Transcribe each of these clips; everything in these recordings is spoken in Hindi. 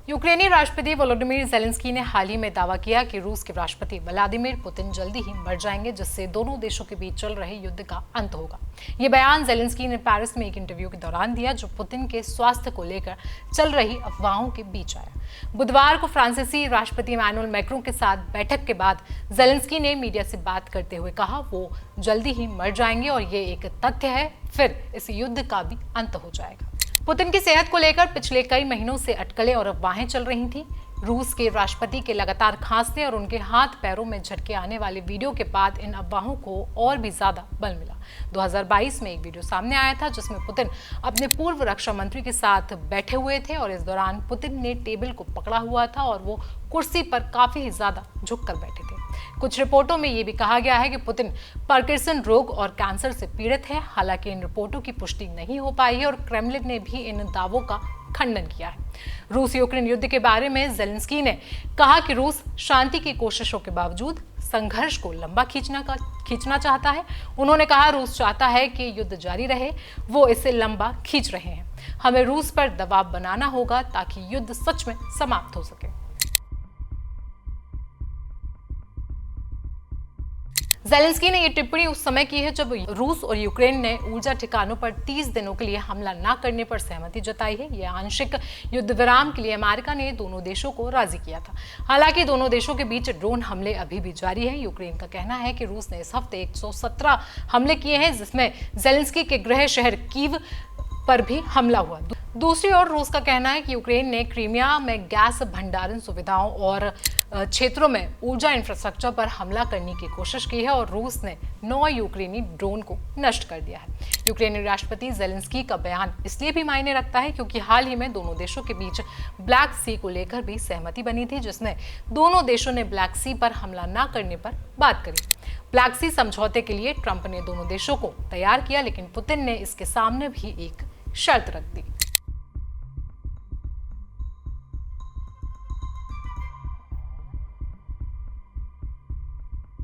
यूक्रेनी राष्ट्रपति वोलोडिमीर ज़ेलेंस्की ने हाल ही में दावा किया कि रूस के राष्ट्रपति व्लादिमीर पुतिन जल्दी ही मर जाएंगे, जिससे दोनों देशों के बीच चल रहे युद्ध का अंत होगा। ये बयान ज़ेलेंस्की ने पेरिस में एक इंटरव्यू के दौरान दिया, जो पुतिन के स्वास्थ्य को लेकर चल रही अफवाहों के बीच आया। बुधवार को फ्रांसीसी राष्ट्रपति इमैनुअल मैक्रों के साथ बैठक के बाद ज़ेलेंस्की ने मीडिया से बात करते हुए कहा वो जल्दी ही मर जाएंगे और ये एक तथ्य है, फिर इस युद्ध का भी अंत हो जाएगा। पुतिन की सेहत को लेकर पिछले कई महीनों से अटकलें और अफवाहें चल रही थीं। रूस के राष्ट्रपति के लगातार खांसने और उनके हाथ पैरों में झटके आने वाले वीडियो के बाद इन अफवाहों को और भी ज्यादा बल मिला। 2022 में एक वीडियो सामने आया था जिसमें पुतिन अपने पूर्व रक्षा मंत्री के साथ बैठे हुए थे और इस दौरान पुतिन ने टेबल को पकड़ा हुआ था और वो कुर्सी पर काफी ज्यादा झुककर बैठे थे। कुछ रिपोर्टों में ये भी कहा गया है कि पुतिन पार्किंसन रोग और कैंसर से पीड़ित है। हालांकि इन रिपोर्टों की पुष्टि नहीं हो पाई है और क्रेमलिन ने भी इन दावों का खंडन किया है। रूस यूक्रेन युद्ध के बारे में ज़ेलेंस्की ने कहा कि रूस शांति की कोशिशों के बावजूद संघर्ष को लंबा खींचना चाहता है। उन्होंने कहा रूस चाहता है कि युद्ध जारी रहे, वो इसे लंबा खींच रहे हैं। हमें रूस पर दबाव बनाना होगा ताकि युद्ध सच में समाप्त हो सके। ज़ेलेंस्की ने यह टिप्पणी उस समय की है जब रूस और यूक्रेन ने ऊर्जा ठिकानों पर 30 दिनों के लिए हमला न करने पर सहमति जताई है। यह आंशिक युद्ध विराम के लिए अमेरिका ने दोनों देशों को राजी किया था। हालांकि दोनों देशों के बीच ड्रोन हमले अभी भी जारी हैं। यूक्रेन का कहना है कि रूस ने इस हफ्ते 117 हमले किए हैं, जिसमें ज़ेलेंस्की के गृह शहर कीव पर भी हमला हुआ। दूसरी ओर रूस का कहना है कि यूक्रेन ने क्रीमिया में गैस भंडारण सुविधाओं और क्षेत्रों में ऊर्जा इंफ्रास्ट्रक्चर पर हमला करने की कोशिश की है और रूस ने 9 यूक्रेनी ड्रोन को नष्ट कर दिया है। यूक्रेनी राष्ट्रपति ज़ेलेंस्की का बयान इसलिए भी मायने रखता है क्योंकि हाल ही में दोनों देशों के बीच ब्लैक सी को लेकर भी सहमति बनी थी, जिसमें दोनों देशों ने ब्लैक सी पर हमला न करने पर बात करी। ब्लैक सी समझौते के लिए ट्रंप ने दोनों देशों को तैयार किया, लेकिन पुतिन ने इसके सामने भी एक शर्त रख दी।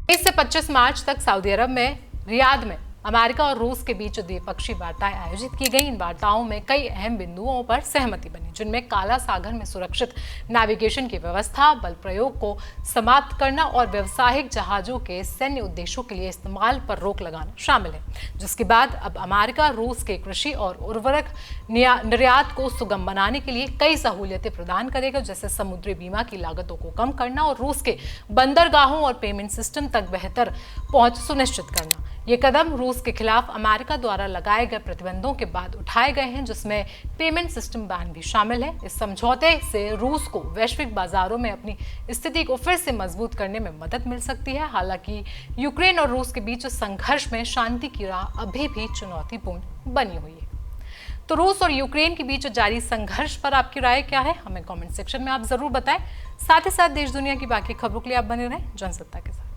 20 से 25 मार्च तक सऊदी अरब में रियाद में अमेरिका और रूस के बीच द्विपक्षीय वार्ताएं आयोजित की गई। इन वार्ताओं में कई अहम बिंदुओं पर सहमति बनी, जिनमें काला सागर में सुरक्षित नेविगेशन की व्यवस्था, बल प्रयोग को समाप्त करना और व्यावसायिक जहाजों के सैन्य उद्देश्यों के लिए इस्तेमाल पर रोक लगाना शामिल है। जिसके बाद अब अमेरिका रूस के कृषि और उर्वरक निर्यात को सुगम बनाने के लिए कई सहूलियतें प्रदान करेगा, जैसे समुद्री बीमा की लागतों को कम करना और रूस के बंदरगाहों और पेमेंट सिस्टम तक बेहतर पहुंच सुनिश्चित करना। ये कदम रूस के खिलाफ अमेरिका द्वारा लगाए गए प्रतिबंधों के बाद उठाए गए हैं, जिसमें पेमेंट सिस्टम बैन भी शामिल है। इस समझौते से रूस को वैश्विक बाजारों में अपनी स्थिति को फिर से मजबूत करने में मदद मिल सकती है। हालांकि यूक्रेन और रूस के बीच संघर्ष में शांति की राह अभी भी चुनौतीपूर्ण बनी हुई है। तो रूस और यूक्रेन के बीच जारी संघर्ष पर आपकी राय क्या है, हमें कमेंट सेक्शन में आप जरूर बताएं। साथ ही साथ देश दुनिया की बाकी खबरों के लिए आप बने रहें जनसत्ता के साथ।